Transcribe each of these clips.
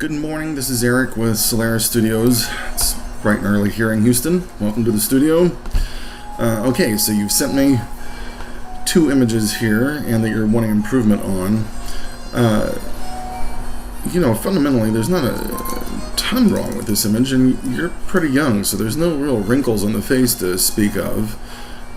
Good morning, this is Eric with Solaris Studios. It's bright and early here in Houston. Welcome to the studio. Okay, so you've sent me two images here and that you're wanting improvement on. Fundamentally, there's not a ton wrong with this image, and you're pretty young, so there's no real wrinkles on the face to speak of.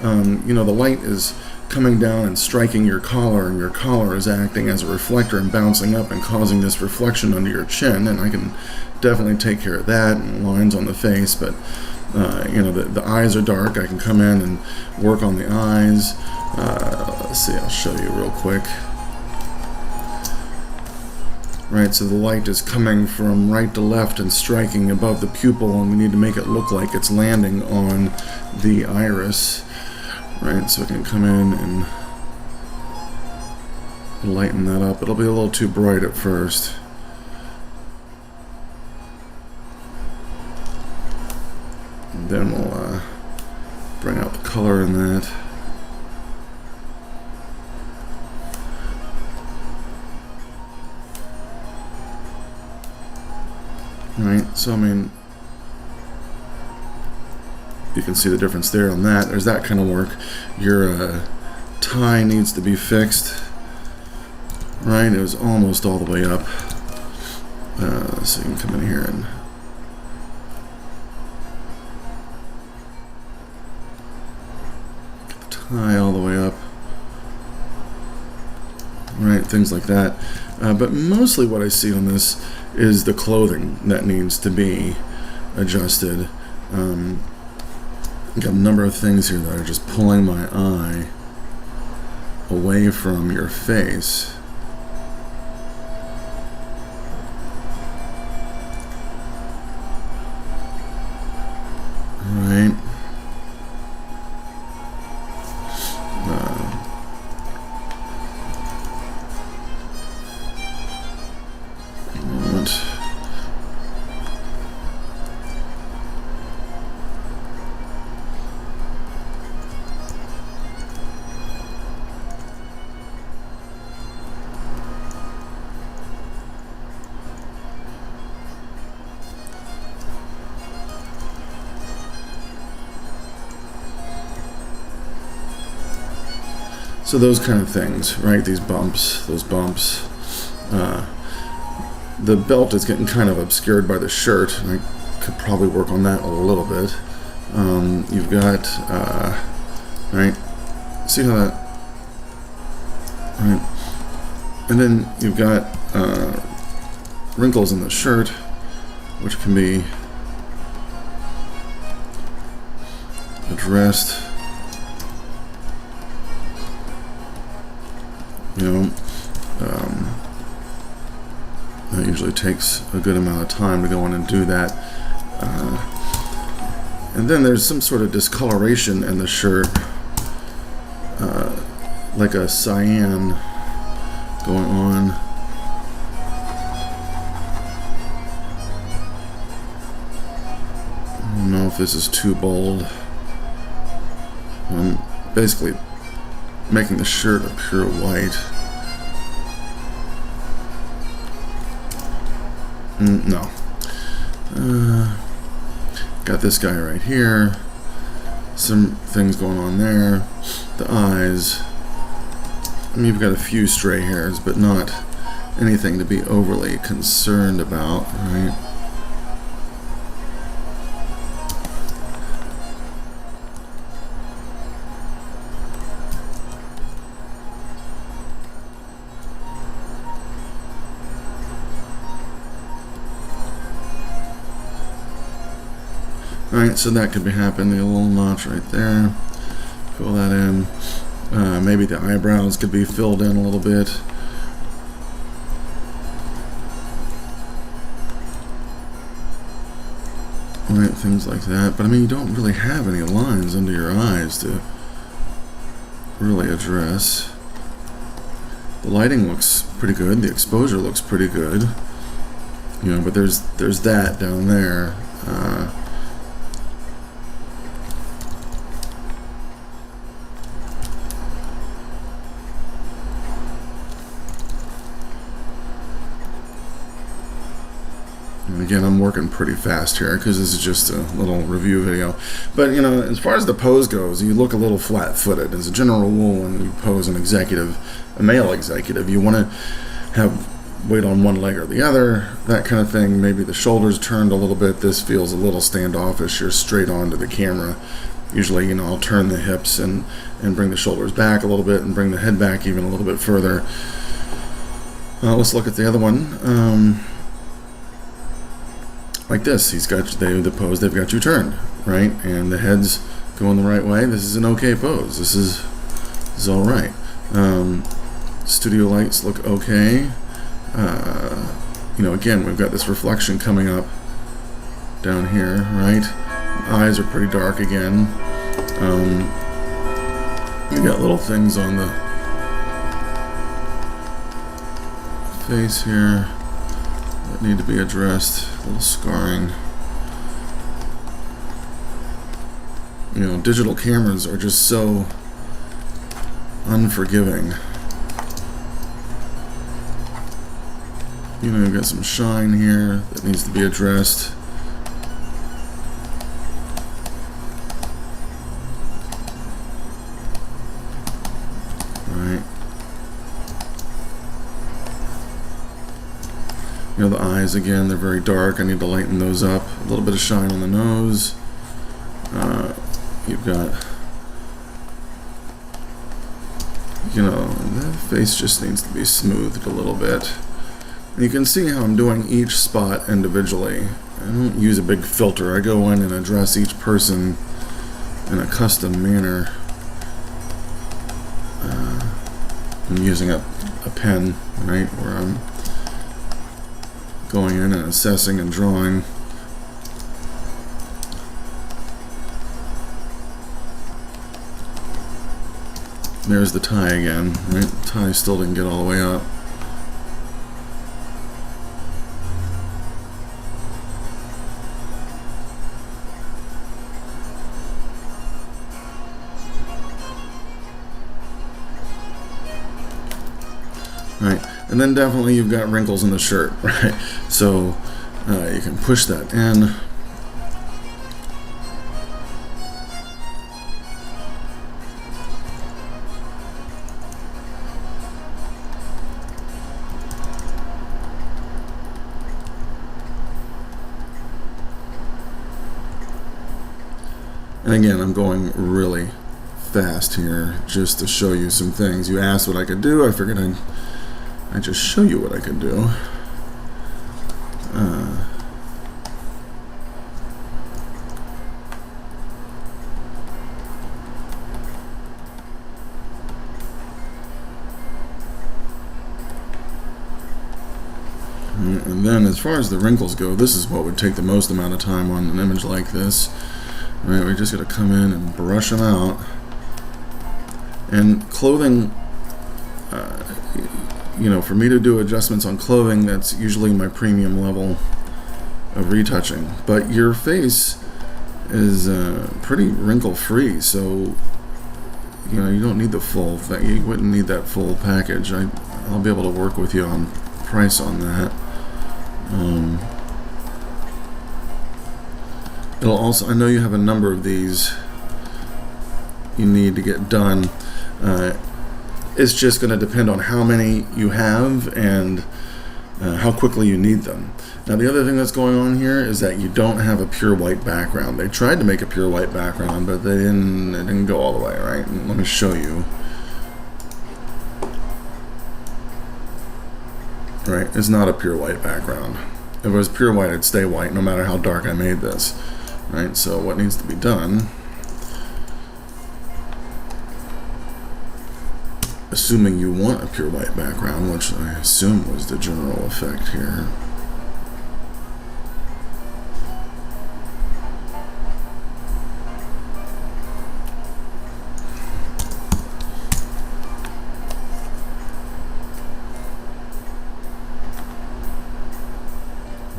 The light is coming down and striking your collar, and your collar is acting as a reflector and bouncing up and causing this reflection under your chin, and I can definitely take care of that and lines on the face. But the eyes are dark. I can come in and work on the eyes. Let's see, I'll show you real quick. Right, so the light is coming from right to left and striking above the pupil, and we need to make it look like it's landing on the iris. Right, so I can come in and lighten that up. It'll be a little too bright at first. And then we'll bring out the color in that. Right, so you can see the difference there on that. There's that kind of work. Your tie needs to be fixed. Right, it was almost all the way up. So you can come in here and get the tie all the way up. Right, things like that. But mostly what I see on this is the clothing that needs to be adjusted. Got a number of things here that are just pulling my eye away from your face. Right. So those kind of things, right? These bumps, those bumps. The belt is getting kind of obscured by the shirt. I could probably work on that a little bit. You've got, right? See how that, right? And then you've got wrinkles in the shirt, which can be addressed. That usually takes a good amount of time to go in and do that. And then there's some sort of discoloration in the shirt, like a cyan going on. I don't know if this is too bold. I'm basically making the shirt a pure white. No. Got this guy right here. Some things going on there. The eyes. You've got a few stray hairs, but not anything to be overly concerned about, right? Alright, so that could be happening, a little notch right there. Fill that in. Maybe the eyebrows could be filled in a little bit. Alright, things like that. But you don't really have any lines under your eyes to really address. The lighting looks pretty good. The exposure looks pretty good. But there's that down there. Again, I'm working pretty fast here because this is just a little review video. But, you know, as far as the pose goes, you look a little flat-footed. As a general rule, when you pose an executive, a male executive, you want to have weight on one leg or the other, that kind of thing. Maybe the shoulders turned a little bit. This feels a little standoffish. You're straight on to the camera. Usually, you know, I'll turn the hips and bring the shoulders back a little bit and bring the head back even a little bit further. Let's look at the other one. Like this, the pose, they've got you turned, right? And the head's going the right way. This is an okay pose. This is all right. Studio lights look okay. You know, again, we've got this reflection coming up down here, right? Eyes are pretty dark again. You got little things on the face here that need to be addressed. A little scarring. You know, digital cameras are just so unforgiving. You know, you've got some shine here that needs to be addressed. Right. You know, the eyes, again, they're very dark. I need to lighten those up. A little bit of shine on the nose. You've got, you know, the face just needs to be smoothed a little bit. And you can see how I'm doing each spot individually. I don't use a big filter. I go in and address each person in a custom manner. I'm using a pen, right, where I'm going in and assessing and drawing. There's the tie again, right? The tie still didn't get all the way up. Right, and then definitely you've got wrinkles in the shirt, right? So you can push that in. And again, I'm going really fast here just to show you some things. You asked what I could do. I figured I'd just show you what I could do. And then as far as the wrinkles go, this is what would take the most amount of time on an image like this. Right, we just got to come in and brush them out. And clothing, you know, for me to do adjustments on clothing, that's usually my premium level of retouching. But your face is pretty wrinkle-free, so you know you don't need the full thing. You wouldn't need that full package. I'll be able to work with you on price on that. It'll also, I know you have a number of these you need to get done. It's just going to depend on how many you have and how quickly you need them. Now the other thing that's going on here is that you don't have a pure white background. They tried to make a pure white background, but it didn't go all the way, right? And let me show you. Right, it's not a pure white background. If it was pure white, it'd stay white no matter how dark I made this. Right, so what needs to be done, assuming you want a pure white background, which I assume was the general effect here.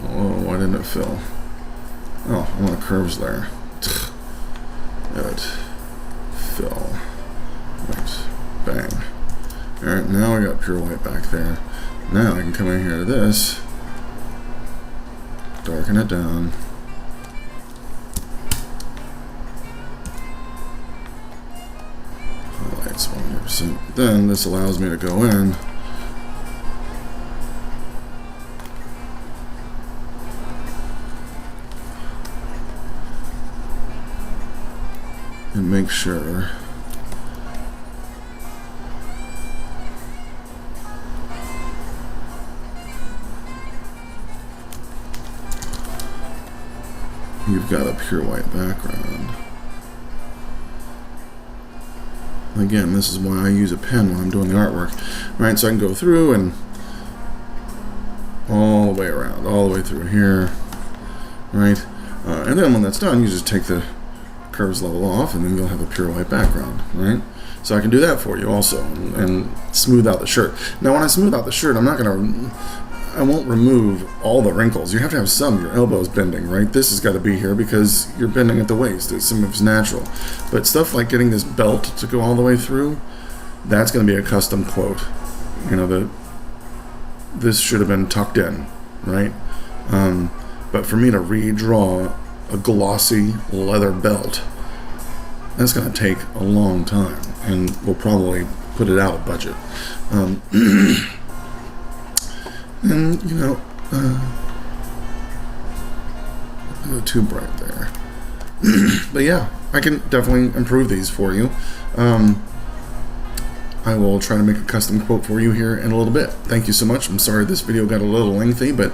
Oh, why didn't it fill? Oh, I want curves there. Edit. Fill. Right. Bang. Alright, now I got pure white back there. Now I can come in here to this darken it down. Highlights 100%. Then this allows me to go in and make sure you've got a pure white background. Again, this is why I use a pen when I'm doing the artwork, right? So I can go through and all the way around, all the way through here, right? And then when that's done, you just take the curves level off, and then you'll have a pure white background, right? So I can do that for you also, and smooth out the shirt. Now, when I smooth out the shirt, I won't remove all the wrinkles. You have to have some. Your elbow's bending, right? This has got to be here because you're bending at the waist. Some of it's natural. But stuff like getting this belt to go all the way through, that's going to be a custom quote. You know, this should have been tucked in, right? But for me to redraw a glossy leather belt, that's going to take a long time, and we'll probably put it out of budget. And, you know, a little too bright there. But yeah, I can definitely improve these for you. I will try to make a custom quote for you here in a little bit. Thank you so much. I'm sorry this video got a little lengthy, but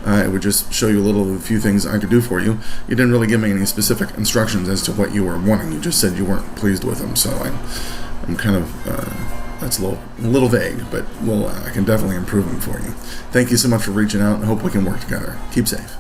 it would just show you a few things I could do for you. You didn't really give me any specific instructions as to what you were wanting. You just said you weren't pleased with them, so I'm kind of... that's a little vague, but I can definitely improve them for you. Thank you so much for reaching out, and I hope we can work together. Keep safe.